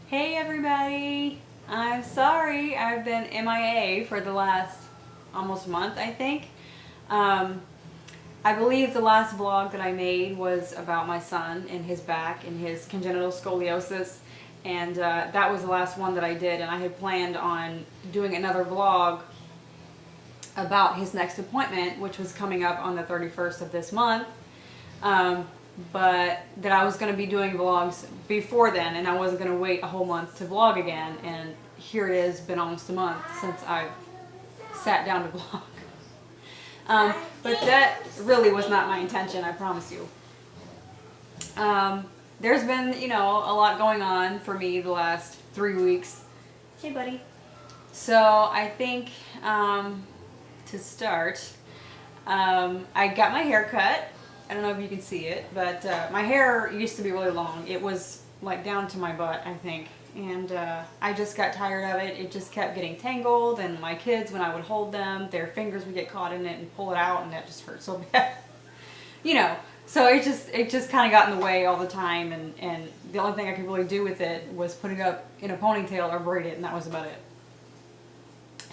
Hey everybody! I'm sorry I've been MIA for the last almost month, I think. Um, I believe the last vlog that I made was about my son and his back and his congenital scoliosis, and that was the last one that I did, and I had planned on doing another vlog about his next appointment, which was coming up on the 31st of this month. But that I was going to be doing vlogs before then, and I wasn't going to wait a whole month to vlog again. And here it is, been almost a month since I've sat down to vlog. But that really was not my intention, I promise you. There's been, a lot going on for me the last 3 weeks. Hey, buddy. So I think to start, I got my hair cut. I don't know if you can see it, but my hair used to be really long. It was like down to my butt, I think. And I just got tired of it. It just kept getting tangled, and my kids, when I would hold them, their fingers would get caught in it and pull it out, and that just hurt so bad. So it just kind of got in the way all the time, and the only thing I could really do with it was put it up in a ponytail or braid it, and that was about it.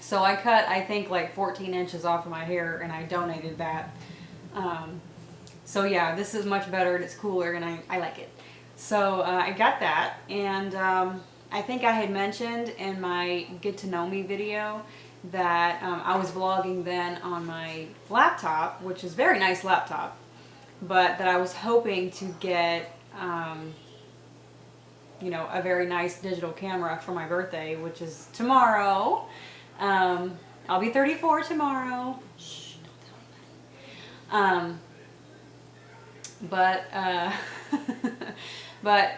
So I cut, I think, like 14 inches off of my hair, and I donated that. So yeah, this is much better and it's cooler, and I like it. So I got that, and I think I had mentioned in my Get to Know Me video that I was vlogging then on my laptop, which is a very nice laptop, but that I was hoping to get a very nice digital camera for my birthday, which is tomorrow. I'll be 34 tomorrow. Shh, don't tell anybody. But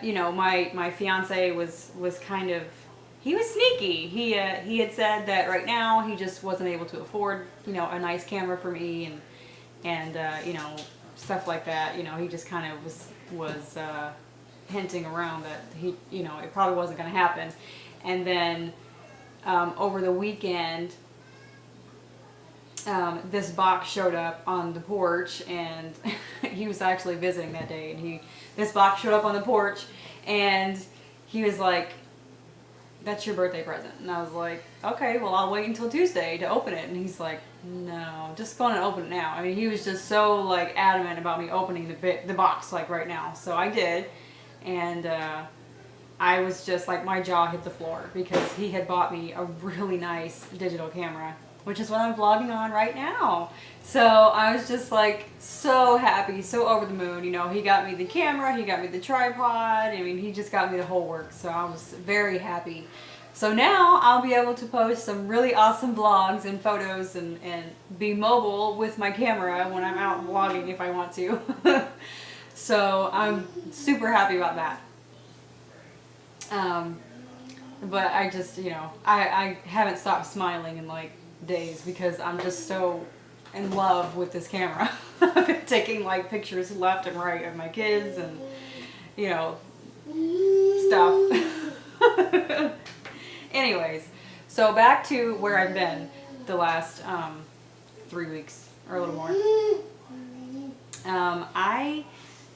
my fiance was kind of, he was sneaky. He had said that right now he just wasn't able to afford a nice camera for me, and stuff like that. He just kind of was hinting around that it probably wasn't going to happen. And then over the weekend, this box showed up on the porch, and he was actually visiting that day, and this box showed up on the porch, and he was like, "That's your birthday present." And I was like, "Okay, well, I'll wait until Tuesday to open it." And he's like, "No, just go on and open it now." I mean, he was just so like adamant about me opening the box like right now. So I did, and I was just like, my jaw hit the floor, because he had bought me a really nice digital camera, which is what I'm vlogging on right now. So I was just like so happy, so over the moon. He got me the camera, he got me the tripod. I mean, he just got me the whole works. So I was very happy. So now I'll be able to post some really awesome vlogs and photos and be mobile with my camera when I'm out vlogging if I want to. So I'm super happy about that. But I just, I haven't stopped smiling in like days, because I'm just so in love with this camera. I've been taking like pictures left and right of my kids and stuff. Anyways, so back to where I've been the last 3 weeks or a little more. I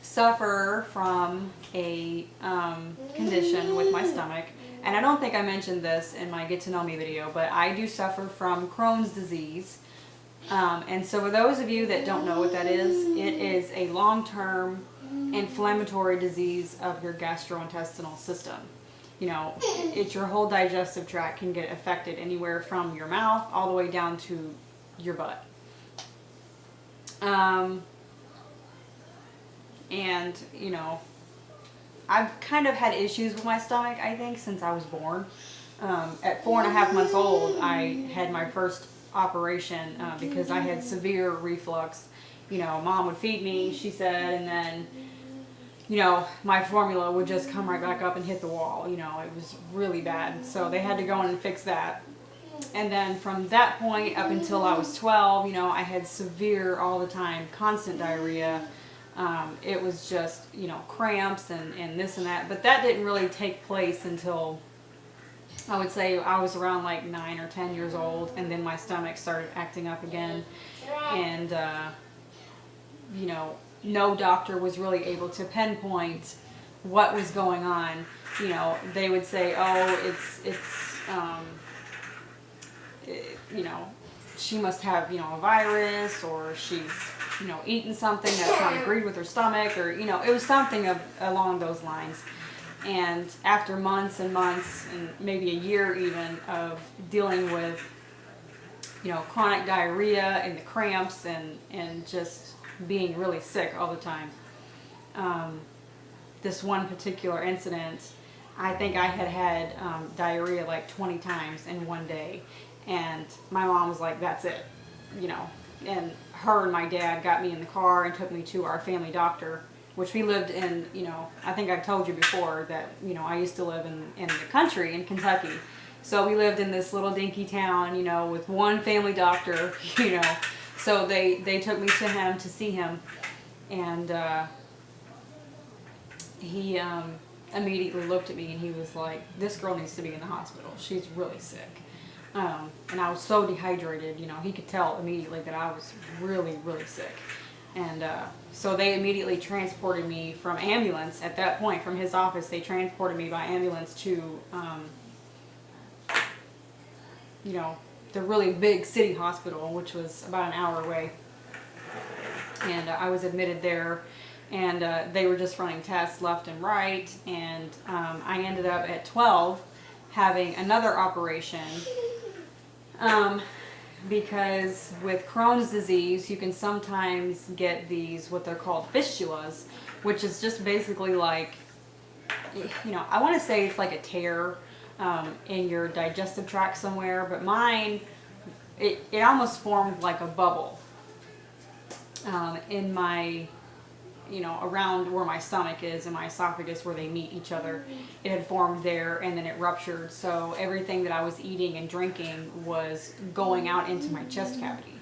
suffer from a condition with my stomach. And I don't think I mentioned this in my Get to Know Me video, but I do suffer from Crohn's disease. And so for those of you that don't know what that is, it is a long-term inflammatory disease of your gastrointestinal system. It's your whole digestive tract can get affected, anywhere from your mouth all the way down to your butt. And, I've kind of had issues with my stomach, I think, since I was born. At 4.5 months old, I had my first operation because I had severe reflux. Mom would feed me, she said, and then, my formula would just come right back up and hit the wall. It was really bad. So they had to go in and fix that. And then from that point up until I was 12, I had severe, all the time, constant diarrhea. It was just, cramps and this and that. But that didn't really take place until, I would say, I was around like 9 or 10 years old. And then my stomach started acting up again. And, no doctor was really able to pinpoint what was going on, you know, they would say, oh, you know, she must have, you know, a virus, or she's, you know, eaten something that's not agreed with her stomach, or, you know, it was something along those lines. And after months and months, and maybe a year even, of dealing with, you know, chronic diarrhea and the cramps and just being really sick all the time, this one particular incident, I think I had diarrhea like 20 times in one day. And my mom was like, that's it, you know. And her and my dad got me in the car and took me to our family doctor, which we lived in, you know, I think I've told you before that, you know, I used to live in the country in Kentucky. So we lived in this little dinky town, you know, with one family doctor, you know. So they took me to him to see him. And he immediately looked at me and he was like, this girl needs to be in the hospital. She's really sick. And I was so dehydrated, you know, he could tell immediately that I was really, really sick. And so they immediately transported me from ambulance. At that point, from his office, they transported me by ambulance to, you know, the really big city hospital, which was about an hour away. And I was admitted there, and they were just running tests left and right. And I ended up at 12 having another operation. Because with Crohn's disease, you can sometimes get these, what they're called fistulas, which is just basically like, you know, I want to say it's like a tear in your digestive tract somewhere, but mine, it almost formed like a bubble in my, you know, around where my stomach is and my esophagus, where they meet each other. It had formed there, and then it ruptured. So everything that I was eating and drinking was going out into my chest cavity.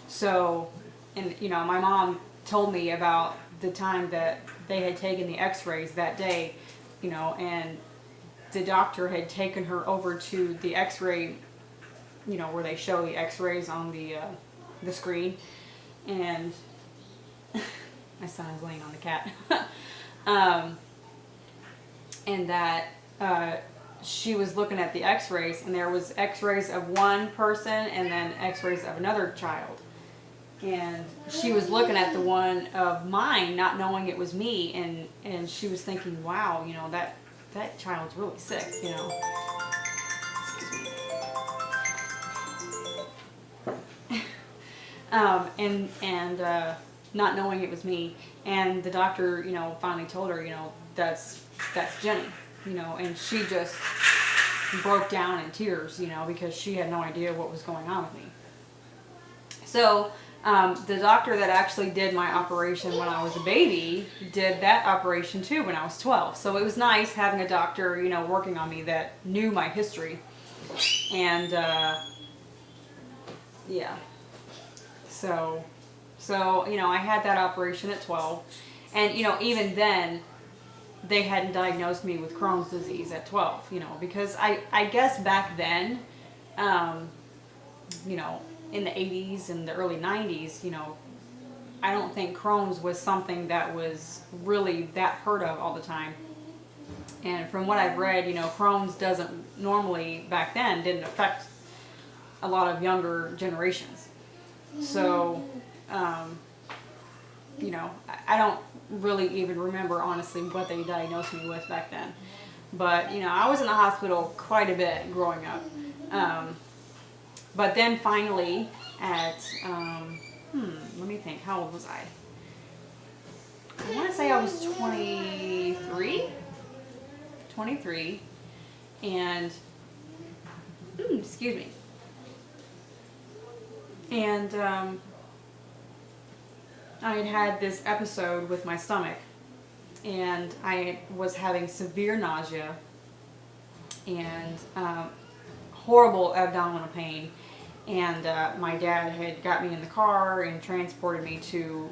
So, and you know, my mom told me about the time that they had taken the x-rays that day, you know, and the doctor had taken her over to the x-ray, you know, where they show the x-rays on the screen. And my son is laying on the cat. And that she was looking at the x-rays, and there was x-rays of one person and then x-rays of another child. And she was looking at the one of mine, not knowing it was me, and she was thinking, wow, you know, that child's really sick, you know. Excuse me. And not knowing it was me, and the doctor, you know, finally told her, you know, that's Jenny, you know, and she just broke down in tears, you know, because she had no idea what was going on with me. So the doctor that actually did my operation when I was a baby did that operation too when I was 12. So it was nice having a doctor, you know, working on me that knew my history. And yeah, so you know, I had that operation at 12, and you know, even then they hadn't diagnosed me with Crohn's disease at 12, you know, because I guess back then, you know, in the 80s and the early 90s, you know, I don't think Crohn's was something that was really that heard of all the time. And from what I've read, you know, Crohn's doesn't normally, back then, didn't affect a lot of younger generations. So, you know, I don't really even remember, honestly, what they diagnosed me with back then. But, you know, I was in the hospital quite a bit growing up. But then finally at, let me think, how old was I? I want to say I was 23, and, excuse me. And I had this episode with my stomach, and I was having severe nausea and horrible abdominal pain. And my dad had got me in the car and transported me to,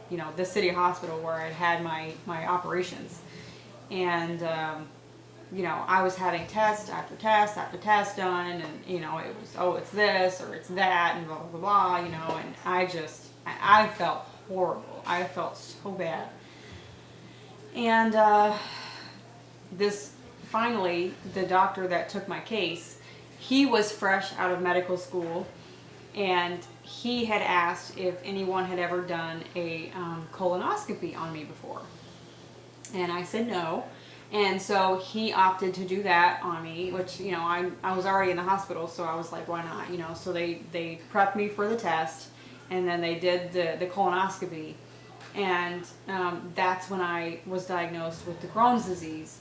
you know, the city hospital where I'd had my operations. And, you know, I was having test after test after test done, and, you know, it was, oh, it's this or it's that, and blah, blah, blah, blah, you know, and I felt horrible. I felt so bad. And this finally, the doctor that took my case, he was fresh out of medical school, and he had asked if anyone had ever done a colonoscopy on me before. And I said no. And so he opted to do that on me, which, you know, I was already in the hospital, so I was like, why not? You know, so they prepped me for the test, and then they did the colonoscopy. And that's when I was diagnosed with the Crohn's disease.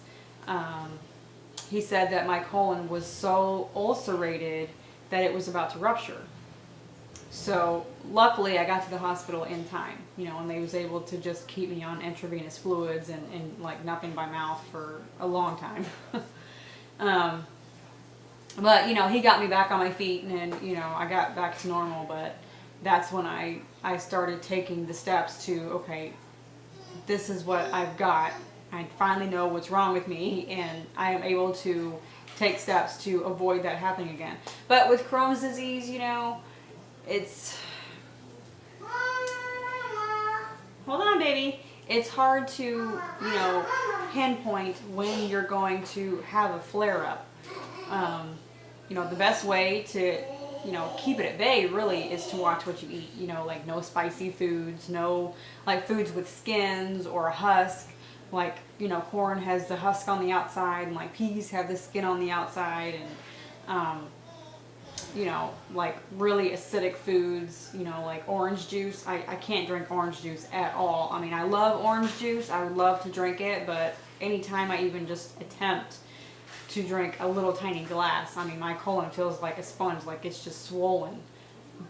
He said that my colon was so ulcerated that it was about to rupture. So luckily I got to the hospital in time, you know, and they was able to just keep me on intravenous fluids and like nothing by mouth for a long time. But, you know, he got me back on my feet, and, you know, I got back to normal. But that's when I started taking the steps to, okay, this is what I've got. I finally know what's wrong with me, and I am able to take steps to avoid that happening again. But with Crohn's disease, you know, it's, hold on, baby. It's hard to, you know, pinpoint when you're going to have a flare-up. You know, the best way to, you know, keep it at bay really is to watch what you eat. You know, like no spicy foods, no like foods with skins or a husk. Like, you know, corn has the husk on the outside, and like peas have the skin on the outside, and you know, like really acidic foods, you know, like orange juice. I can't drink orange juice at all. I mean, I love orange juice. I would love to drink it, but anytime I even just attempt to drink a little tiny glass, I mean, my colon feels like a sponge, like it's just swollen,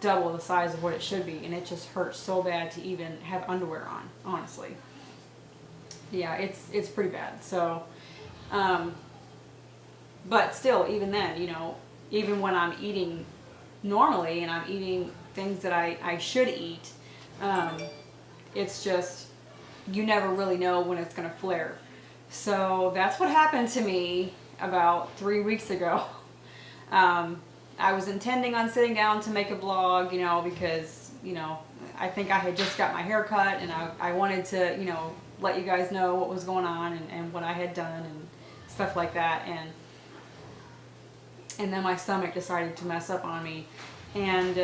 double the size of what it should be, and it just hurts so bad to even have underwear on, honestly. Yeah, it's pretty bad. So, but still, even then, you know, even when I'm eating normally and I'm eating things that I should eat, it's just, you never really know when it's going to flare. So that's what happened to me about 3 weeks ago. I was intending on sitting down to make a blog, you know, because, you know, I think I had just got my hair cut, and I wanted to, you know, let you guys know what was going on, and what I had done and stuff like that. And then my stomach decided to mess up on me, and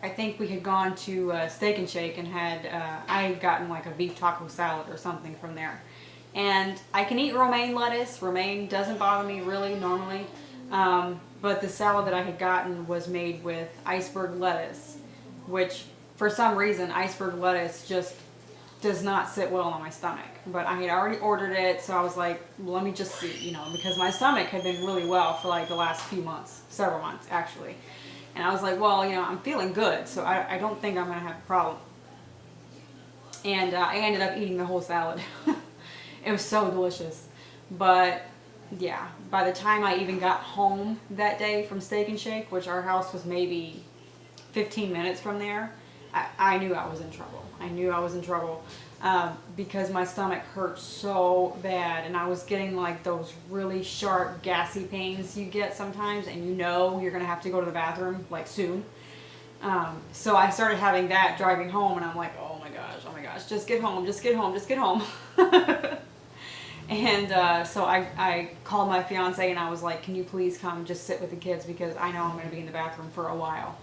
I think we had gone to Steak and Shake and had I had gotten like a beef taco salad or something from there. And I can eat romaine lettuce. Romaine doesn't bother me really normally, but the salad that I had gotten was made with iceberg lettuce, which for some reason iceberg lettuce just does not sit well on my stomach. But I had already ordered it, so I was like, well, let me just see, you know, because my stomach had been really well for like the last few months, several months actually. And I was like, well, you know, I'm feeling good, so I don't think I'm going to have a problem. And I ended up eating the whole salad. It was so delicious. But yeah, by the time I even got home that day from Steak and Shake, which our house was maybe 15 minutes from there, I knew I was in trouble. I knew I was in trouble because my stomach hurt so bad, and I was getting like those really sharp, gassy pains you get sometimes, and you know you're going to have to go to the bathroom like soon. So I started having that driving home, and I'm like, oh my gosh, just get home, just get home, just get home. And so I called my fiance, and I was like, can you please come just sit with the kids, because I know I'm going to be in the bathroom for a while.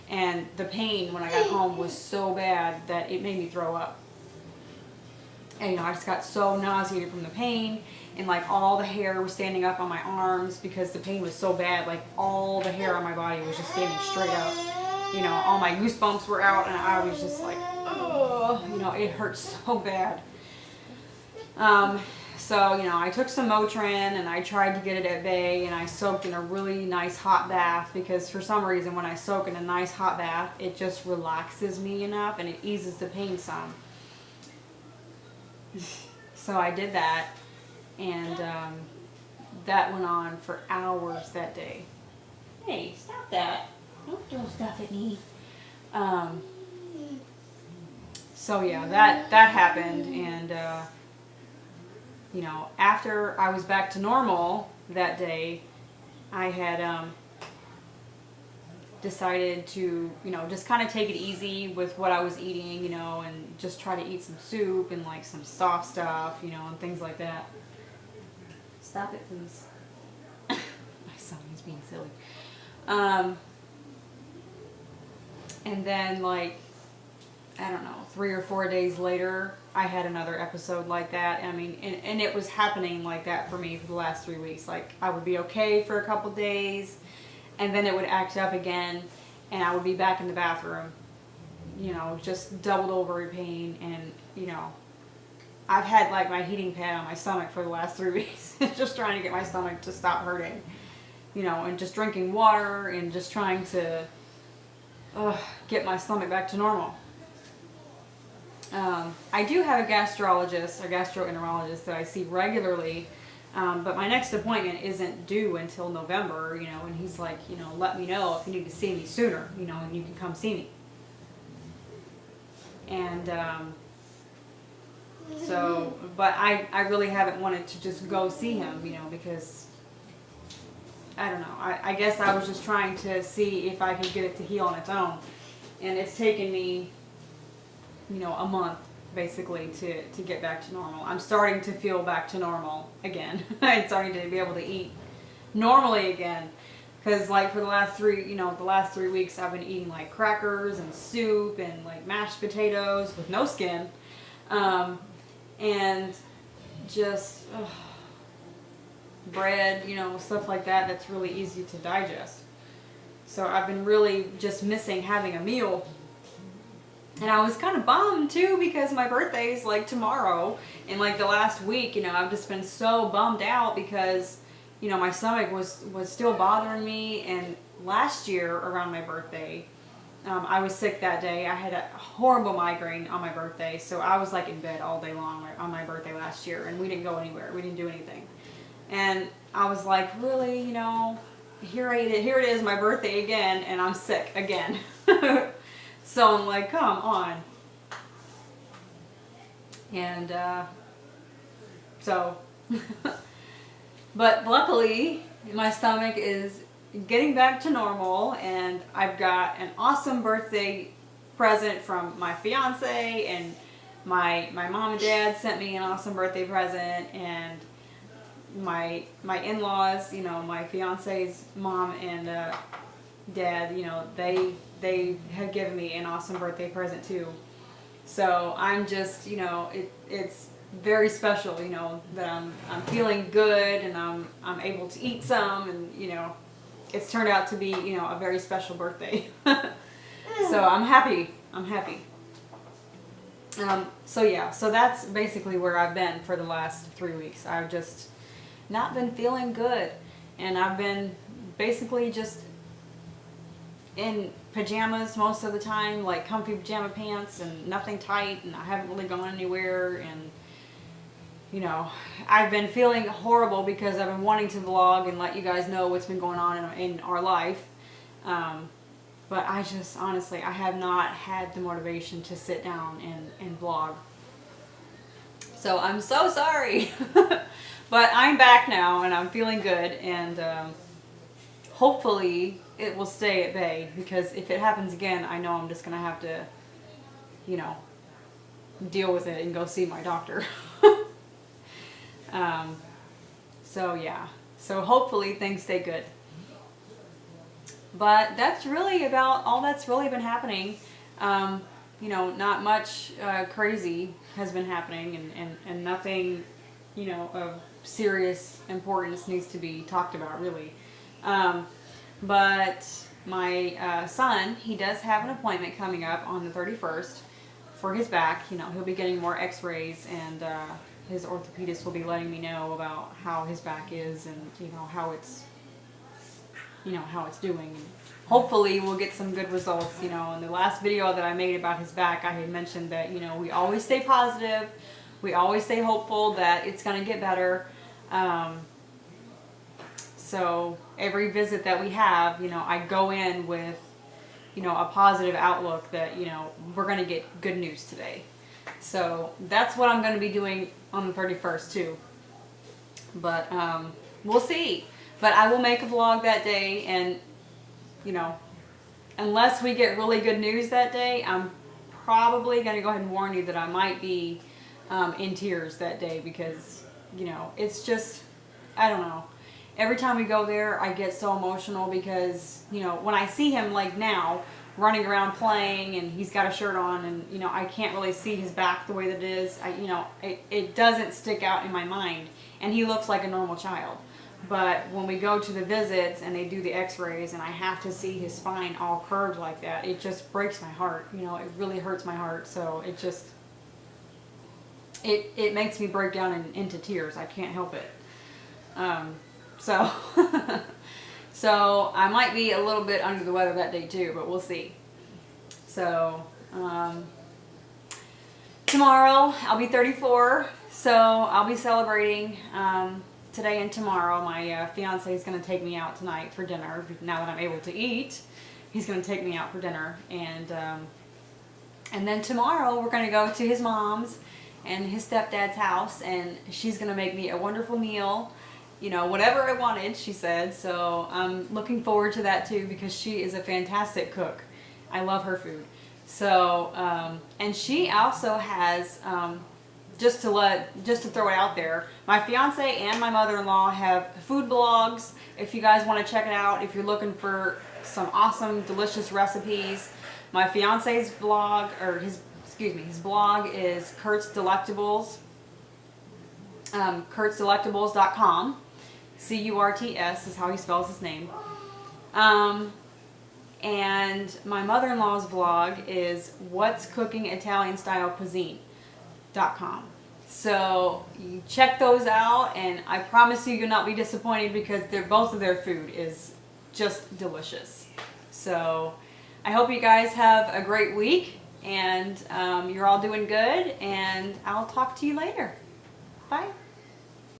And the pain when I got home was so bad that it made me throw up. And, you know, I just got so nauseated from the pain, and like all the hair was standing up on my arms because the pain was so bad. Like all the hair on my body was just standing straight up. You know, all my goosebumps were out, and I was just like, oh, you know, it hurt so bad. So, you know, I took some Motrin, and I tried to get it at bay, and I soaked in a really nice hot bath, because for some reason when I soak in a nice hot bath, it just relaxes me enough and it eases the pain some. So I did that, and that went on for hours that day. Hey, stop that. Don't throw stuff at me. So yeah, that happened, and you know, after I was back to normal that day, I had decided to, just kind of take it easy with what I was eating, and just try to eat some soup and like some soft stuff, and things like that. Stop it, please. My son is being silly. And then like, I don't know, 3 or 4 days later, I had another episode like that. I mean, and it was happening like that for me for the last 3 weeks. Like, I would be okay for a couple days, and then it would act up again, and I would be back in the bathroom, just doubled over in pain. And, I've had like my heating pad on my stomach for the last 3 weeks, just trying to get my stomach to stop hurting, and just drinking water and just trying to get my stomach back to normal. I do have a gastroenterologist that I see regularly, but my next appointment isn't due until November, and he's like, let me know if you need to see me sooner, and you can come see me. And but I really haven't wanted to just go see him, because I don't know. I guess I was just trying to see if I could get it to heal on its own. And it's taken me, a month basically to get back to normal. I'm starting to feel back to normal again. I'm starting to be able to eat normally again. Because like for the last 3 weeks I've been eating like crackers and soup and like mashed potatoes with no skin. And just bread, stuff like that that's really easy to digest. So I've been really just missing having a meal. And I was kind of bummed too, because my birthday is like tomorrow. And like the last week, I've just been so bummed out because, my stomach was still bothering me. And last year around my birthday, I was sick that day. I had a horrible migraine on my birthday. So I was like in bed all day long on my birthday last year. And we didn't go anywhere. We didn't do anything. And I was like, really, here it is, my birthday again, and I'm sick again. So I'm like, come on. And but luckily my stomach is getting back to normal, and I've got an awesome birthday present from my fiance, and my mom and dad sent me an awesome birthday present, and my in-laws, my fiance's mom and dad, they have given me an awesome birthday present too. So I'm just, it's very special, that I'm feeling good, and I'm able to eat some, and it's turned out to be, a very special birthday. So I'm happy. So that's basically where I've been for the last 3 weeks. I've just not been feeling good, and I've been basically just in pajamas most of the time, like comfy pajama pants and nothing tight, and I haven't really gone anywhere. And I've been feeling horrible because I've been wanting to vlog and let you guys know what's been going on in our life, but I just honestly, I have not had the motivation to sit down and vlog. So I'm so sorry. But I'm back now, and I'm feeling good, and hopefully it will stay at bay, because if it happens again, I know I'm just going to have to, deal with it and go see my doctor. So yeah, so hopefully things stay good. But that's really about all that's really been happening. Not much crazy has been happening, and nothing, of serious importance needs to be talked about, really. But my son, he does have an appointment coming up on the 31st for his back. He'll be getting more x-rays, and his orthopedist will be letting me know about how his back is, and how it's doing. And hopefully we'll get some good results. In the last video that I made about his back, I had mentioned that we always stay positive, we always stay hopeful that it's going to get better. So every visit that we have, I go in with, a positive outlook that, we're going to get good news today. So that's what I'm going to be doing on the 31st too. But we'll see. But I will make a vlog that day, and, unless we get really good news that day, I'm probably going to go ahead and warn you that I might be in tears that day because, you know, it's just, I don't know. Every time we go there, I get so emotional because, you know, when I see him like now, running around playing and he's got a shirt on and, you know, I can't really see his back the way that it is. You know, it doesn't stick out in my mind. And he looks like a normal child. But when we go to the visits and they do the x-rays and I have to see his spine all curved like that, it just breaks my heart. You know, it really hurts my heart. So it just, it makes me break down into tears. I can't help it. So, so I might be a little bit under the weather that day too, but we'll see. So, tomorrow I'll be 34, so I'll be celebrating today and tomorrow. My fiance is going to take me out tonight for dinner. Now that I'm able to eat, he's going to take me out for dinner, and then tomorrow we're going to go to his mom's and his stepdad's house, and she's going to make me a wonderful meal. You know, whatever I wanted, she said. So I'm looking forward to that too because she is a fantastic cook. I love her food. So, and she also has, just to throw it out there, my fiance and my mother-in-law have food blogs. If you guys want to check it out, if you're looking for some awesome, delicious recipes, my fiance's blog, or his blog is Kurt's Delectables. Kurt'sDelectables.com. C-U-R-T-S is how he spells his name. And my mother-in-law's blog is What's Cooking Italian Style Cuisine.com. So you check those out, and I promise you'll not be disappointed because both of their food is just delicious. So I hope you guys have a great week, and you're all doing good, and I'll talk to you later. Bye.